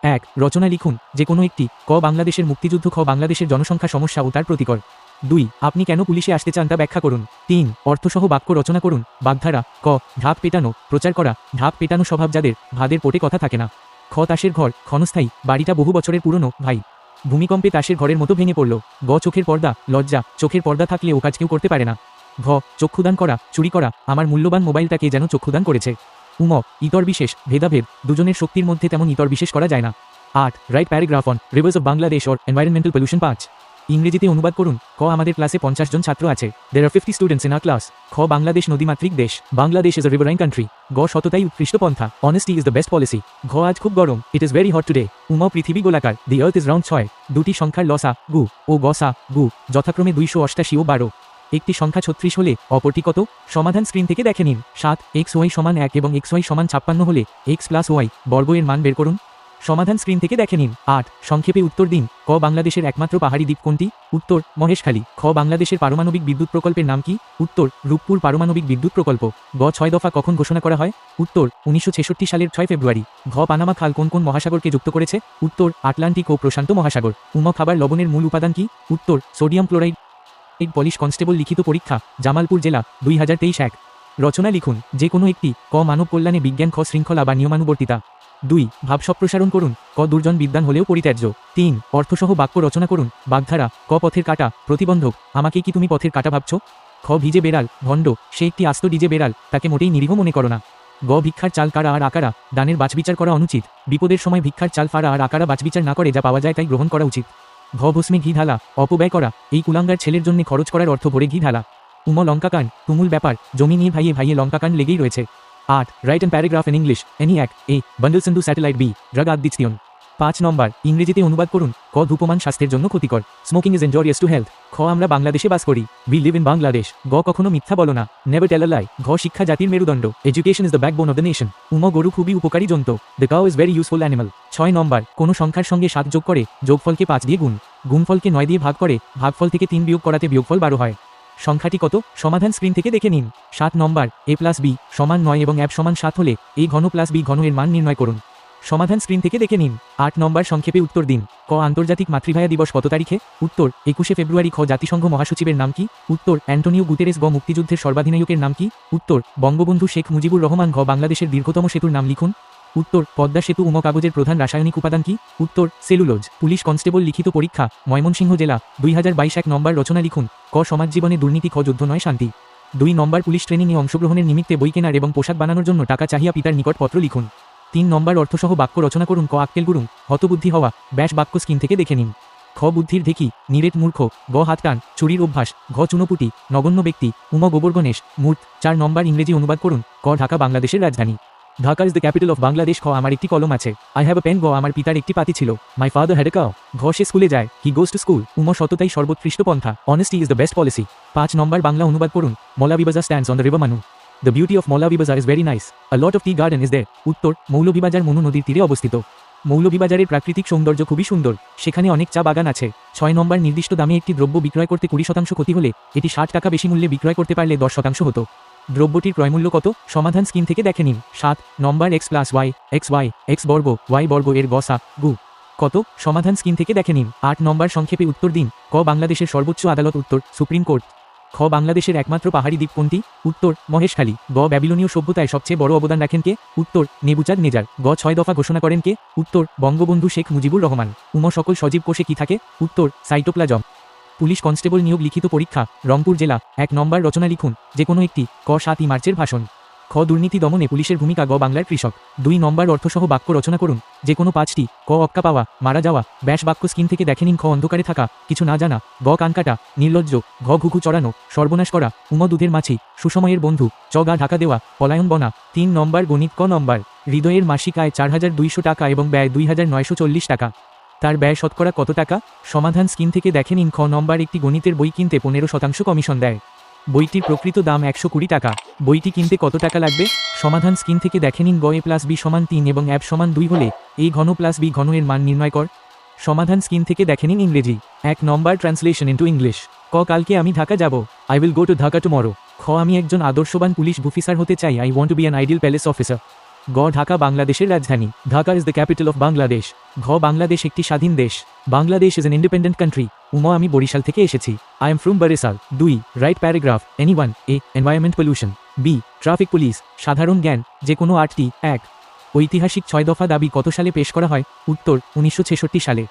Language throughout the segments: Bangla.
এক, রচনা লিখুন যে কোনো একটি। ক, বাংলাদেশের মুক্তিযুদ্ধ। খ, বাংলাদেশের জনসংখ্যা সমস্যা ও তার প্রতিকর। 2, আপনি কেন পুলিশে আসতে চান তা ব্যাখ্যা করুন। 3, অর্থসহ বাক্য রচনা করুন। বাগধারা। ক, ঢাক পেটানো, প্রচার করা। ঢাক পেটানো স্বভাব যাদের, ভাদের পোটে কথা থাকে না। খ, তাসের ঘর, ক্ষণস্থায়ী, বাড়িটা বহু বছরের পুরনো। ভাই, ভূমিকম্পে তাসের ঘরের মতো ভেঙে পড়ল। গ, চোখের পর্দা, লজ্জা, চোখের পর্দা থাকলে ও কাজ কেউ করতে পারে না। ঘ, চক্ষুদান করা, চুরি করা, আমার মূল্যবান মোবাইলটাকে যেন চক্ষুদান করেছে। উম, ইতর বিশেষ, ভেদাভেদ, দুজনের শক্তির মধ্যে তেমন ইতর বিশেষ করা যায় না। 8, write paragraph on rivers of Bangladesh or environmental pollution. 5, ইংরেজিতে অনুবাদ করুন। ক, আমাদের ক্লাসে 50 জন ছাত্র আছে। There are 50 students in our class. খ, বাংলাদেশ নদীমাতৃক দেশ। Bangladesh is a riverine country. গ, সততাই উৎকৃষ্ট পন্থা। Honesty is the best policy. ঘ, আজ খুব গরম। It is very hot today. উম, পৃথিবী গোলাকার। The earth is round. 6, দুটি সংখ্যার লসা গু ও গসা গু যথাক্রমে 288 ও 12। একটি সংখ্যা 36 হলে অপরটি কত? সমাধান স্ক্রিন থেকে দেখে নিন। 7, xy সমান 1 এবং xy সমান 56 হলে x প্লাস y বর্গ এর মান বের করুন। সমাধান স্ক্রিন থেকে দেখে নিন। 8, সংক্ষেপে উত্তর দিন। ক, বাংলাদেশের একমাত্র পাহাড়ি দ্বীপ কোনটি? উত্তর, মহেশখালী। খ, বাংলাদেশের পারমাণবিক বিদ্যুৎ প্রকল্পের নাম কি? উত্তর, রূপপুর পারমাণবিক বিদ্যুৎ প্রকল্প। গ, 6 দফা কখন ঘোষণা করা হয়? উত্তর, 1966 সালের 6 ফেব্রুয়ারি। ঘ, পানামা খাল কোন কোন মহাসাগরকে যুক্ত করেছে? উত্তর, আটলান্টিক ও প্রশান্ত মহাসাগর। উম, খাবার লবণের মূল উপাদান কি? উত্তর, সোডিয়াম ক্লোরাইড। পুলিশ কনস্টেবল লিখিত পরীক্ষা, জামালপুর জেলা, 2023। 1, রচনা লিখুন যে কোনো একটি। ক, মানব কল্যাণে বিজ্ঞান। খ, শৃঙ্খলা বা নিয়মানুবর্তিতা। 2, ভাব সম্প্রসারণ করুন। ক, দুর্জন বিদ্বান হলেও পরিত্যাজ্য। 3, অর্থসহ বাক্য রচনা করুন। বাগধারা। ক, পথের কাঁটা, প্রতিবন্ধক, আমাকে কি তুমি পথের কাঁটা ভাবছ? খ, ভিজে বেড়াল, ভণ্ড, সে একটি আস্ত ডিজে বেড়াল, তাকে মোটেই নিরীহ মনে করো না। গ, ভিক্ষার চাল কারা আর আকারা, দানের বাছবিচার করা অনুচিত। বিপদের সময় ভিক্ষার চাল ফারা আর আকারা বাছবিচার না করে যা পাওয়া যায় তাই গ্রহণ করা উচিত। ঘ, ভস্মে ঘি ঢালা, অপব্যয় করা, এই কুলাঙ্গার ছেলের জন্য খরচ করার অর্থ ভরে ঘি ঢালা। উম, লঙ্কাকাণ্ড, তুমুল ব্যাপার, জমি নিয়ে ভাইয়ে ভাইয়ে লঙ্কাকাণ্ড লেগেই রয়েছে। 8, write an paragraph in English. ENIAC A, Bandel Sindhu satellite. B, drug আদ্দিত্যন। 5 নম্বর, ইংরেজিতে অনুবাদ করুন। ক, ধূমপান স্বাস্থ্যের জন্য ক্ষতিকর। Smoking is injurious to health. খ, আমরা বাংলাদেশে বাস করি। We live in Bangladesh. গ, কখনো মিথ্যা বলো না। Never tell a lie. ঘ, শিক্ষা জাতির মেরুদণ্ড। Education is the backbone of the nation. Um, গরু খুবই উপকারী জন্তু। The cow is very useful animal. 6 নম্বর, কোনো সংখ্যার সঙ্গে 7 যোগ করে যোগফলকে 5 দিয়ে গুণ। গুণফলকে 9 দিয়ে ভাগ করে ভাগফল থেকে 3 বিয়োগ করাতে বিয়োগফল 12 হয়। সংখ্যাটি কত? সমাধান স্ক্রিন থেকে দেখে নিন। 7 নম্বর, a প্লাস b সমান 9 এবং ab সমান 7 হলে a ঘন প্লাস b ঘন এর মান নির্ণয় করুন। সমাধান স্ক্রিন থেকে দেখে নিন। 8 নম্বর, সংক্ষেপে উত্তর দিন। ক, আন্তর্জাতিক মাতৃভাষা দিবস কত তারিখে? উত্তর, 21শে ফেব্রুয়ারি। খ, জাতিসংঘ মহাসচিবের নাম কি? উত্তর, অ্যান্টোনিও গুতেরেস। গ, মুক্তিযুদ্ধের সর্বাধিনায়কের নাম কি? উত্তর, বঙ্গবন্ধু শেখ মুজিবুর রহমান। ঘ, বাংলাদেশের দীর্ঘতম সেতুর নাম লিখুন। উত্তর, পদ্মা সেতু। উম, কাগজের প্রধান রাসায়নিক উপাদান কি? উত্তর, সেলুলোজ। পুলিশ কনস্টেবল লিখিত পরীক্ষা, ময়মনসিংহ জেলা, 2022। 1 নম্বর, রচনা লিখুন। ক, সমাজ জীবনে দুর্নীতি। খ, যুদ্ধ নয় শান্তি। 2 নম্বর, পুলিশ ট্রেনিংয়ে অংশগ্রহণের নিমিত্তে বই কেনার এবং পোশাক বানানোর জন্য টাকা চাহিয়া পিতার নিকট পত্র লিখুন। 3 নম্বর, অর্থসহ বাক্য রচনা করুন। ক, আক্কেল গুরুং, হতবুদ্ধি হওয়া। ব্যাস বাক্য স্ক্রিন থেকে দেখে নিন। খ, বুদ্ধির ঢেকি, নিরেট মূর্খ। গ, হাত টান, চুরির অভ্যাস। ঘ, চুনোপুটি, নগণ্য ব্যক্তি। উম, গোবর গণেশ, মূর্ত। 4 নম্বর, ইংরেজি অনুবাদ করুন। ক, ঢাকা বাংলাদেশের রাজধানী। Dhaka is the capital of Bangladesh. খ, আমার একটি কলম আছে। I have a pen. গ, আমার পিতার একটি পাতি ছিল। My father had a cow. ঘ, সে স্কুলে যায়। হি গোজ টু স্কুল। উম, সততাই সর্বোৎকৃষ্ট পন্থা। Honesty is the best policy. 5 নম্বর, বাংলা অনুবাদ করুন। Moulvibazar stands on the river Manu. The beauty of Moulvibazar is very nice. A lot of tea garden is there. উত্তর, মৌলভীবাজার মনু নদীর তীরে অবস্থিত। মৌলভীবাজারের প্রাকৃতিক সৌন্দর্য খুবই সুন্দর। সেখানে অনেক চা বাগান আছে। 6 নম্বর, নির্দিষ্ট দামে একটি দ্রব্য বিক্রয় করতে 20% ক্ষতি হলে এটি 60 টাকা বেশি মূল্যে বিক্রয় করতে পারলে 10% হতো। দ্রব্যটির ক্রয়মূল্য কত? সমাধান স্ক্রিন থেকে দেখে নিন। 7 নম্বর, x প্লাস ওয়াই, x বর্গ, y বর্গ এর গসা গু কত? সমাধান স্ক্রিন থেকে দেখে নিন। 8 নম্বর, সংক্ষেপে উত্তর দিন। ক, বাংলাদেশের সর্বোচ্চ আদালত। উত্তর, সুপ্রিম কোর্ট। খ, বাংলাদেশের একমাত্র পাহাড়ি দ্বীপ কোনটি? উত্তর, মহেশখালী। গ, ব্যাবিলনীয় সভ্যতায় সবচেয়ে বড় অবদান রাখেন কে? উত্তর, নেবুচাঁদ নেজার। গ, 6 দফা ঘোষণা করেন কে? উত্তর, বঙ্গবন্ধু শেখ মুজিবুর রহমান। উম, সকল সজীব কোষে কি থাকে? উত্তর, সাইটোপ্লাজম। পুলিশ কনস্টেবল নিয়োগ লিখিত পরীক্ষা, রংপুর জেলা। 1 নম্বর, রচনা লিখুন যে কোনো একটি। ক, 7ই মার্চের ভাষণ। খ, দুর্নীতি দমনে পুলিশের ভূমিকা। গ, বাংলার কৃষক। 2 নম্বর, অর্থসহ বাক্য রচনা করুন যে কোনো 5টি। ক, অক্কা পাওয়া, মারা যাওয়া। ব্যাস বাক্য স্ক্রিন থেকে দেখে নিন। খ, অন্ধকারে থাকা, কিছু না জানা। গ, কান কাটা, নির্লজ্জ। ঘ, ঘুঘু চড়ানো, সর্বনাশ করা। উম, দুধের মাছি, সুসময়ের বন্ধু। চ, গা ঢাকা দেওয়া, পলায়ন বনা। 3 নম্বর, গণিত। ক নম্বর, হৃদয়ের মাসিক আয় 4200 টাকা এবং ব্যয় 2940 টাকা। তার ব্যয় শতকরা কত টাকা? সমাধান স্ক্রিন থেকে দেখে নিন। খ নম্বর, একটি গণিতের বই কিনতে 15% কমিশন দেয়। বইটির প্রকৃত দাম 120 টাকা। বইটি কিনতে কত টাকা লাগবে? সমাধান স্ক্রিন থেকে দেখে নিন। গ, a প্লাস b সমান 3 এবং ab সমান 2 হলে a ঘন প্লাস b ঘন এর মান নির্ণয় কর। সমাধান স্ক্রিন থেকে দেখে নিন ইংরেজি। 1 নম্বর, ট্রান্সলেশন ইন্টু ইংলিশ। ক, কালকে আমি ঢাকা যাব। I will go to Dhaka tomorrow. খ, আমি একজন আদর্শবান পুলিশ অফিসার হতে চাই। I want to be an ideal police officer. গ ঢাকা বাংলাদেশের রাজধানী, Dhaka is the capital of Bangladesh. ঘ বাংলাদেশ একটি স্বাধীন দেশ, Bangladesh is an independent country. আমি বরিশাল থেকে এসেছি, I am from Barishal. 2 write paragraph anyone. A environment pollution. B traffic police. সাধারণ জ্ঞান যে কোনো 8টি। 1 ঐতিহাসিক 6 দফা দাবি কত সালে পেশ করা হয়? উত্তর 1966 সালে।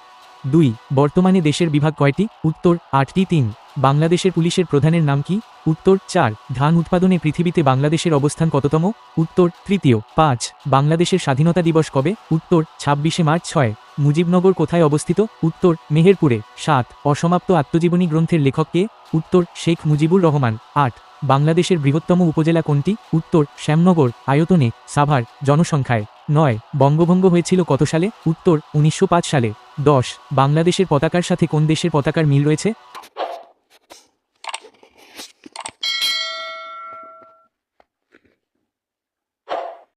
2 বর্তমানে দেশের বিভাগ কয়টি? উত্তর 8টি। 3 বাংলাদেশের পুলিশের প্রধানের নাম কি? উত্তর 4 ধান উৎপাদনে পৃথিবীতে বাংলাদেশের অবস্থান কততম? উত্তর তৃতীয়। 5 বাংলাদেশের স্বাধীনতা দিবস কবে? উত্তর 26শে মার্চ। 6 মুজিবনগর কোথায় অবস্থিত? উত্তর মেহেরপুরে। 7 অসমাপ্ত আত্মজীবনী গ্রন্থের লেখক কে? উত্তর শেখ মুজিবুর রহমান। 8 বাংলাদেশের বৃহত্তম উপজেলা কোনটি? উত্তর শ্যামনগর। আয়তনে, সাভার, জনসংখ্যায়। 9 বঙ্গভঙ্গ হয়েছিল কত সালে? উত্তর 1905 সালে। 10 বাংলাদেশের পতাকার সাথে কোন দেশের পতাকার মিল রয়েছে?